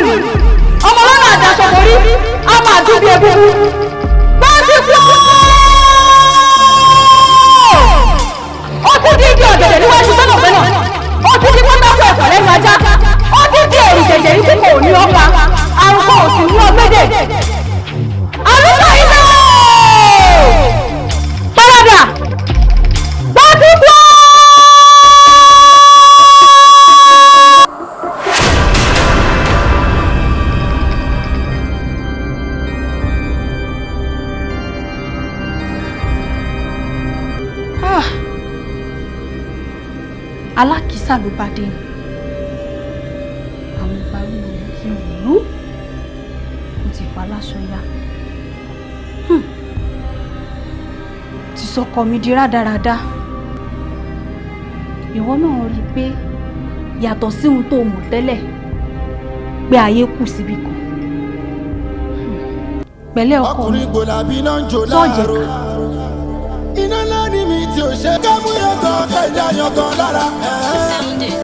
rìn ọmọ lọ́nà àjàṣọ borí a máa dún bí egungun bá ti kú ó ti di igi ọ̀gẹ̀dẹ̀ níwájú gbẹ́nàgbẹ́nà ó ti di pátákó ẹ̀fọ́ lẹ́nu ajá ó ti di èrì jẹ̀jẹ̀ yìí tí kò ní ọ̀pá àrùn kò sì ní ọgbẹ́dẹ̀ àlùkò iná padà bá ti kú. Alákìísà ló bá dé àwọn ìgbàlú rẹ̀ ti rú ó ti fa láṣọ ya ti sọkọ mi di rádaràda ìwọ náà rí i pé yàtọ̀ sí ohun tó mọ̀ tẹ́lẹ̀ pé ayé kù síbi kan pẹ̀lẹ́ ọkọ mi sọ́ọ̀jẹ̀ ká. Iná ńlá ni mi tí ò ṣe ká mú yọ̀gàn ẹ̀dá yọ̀gàn lára.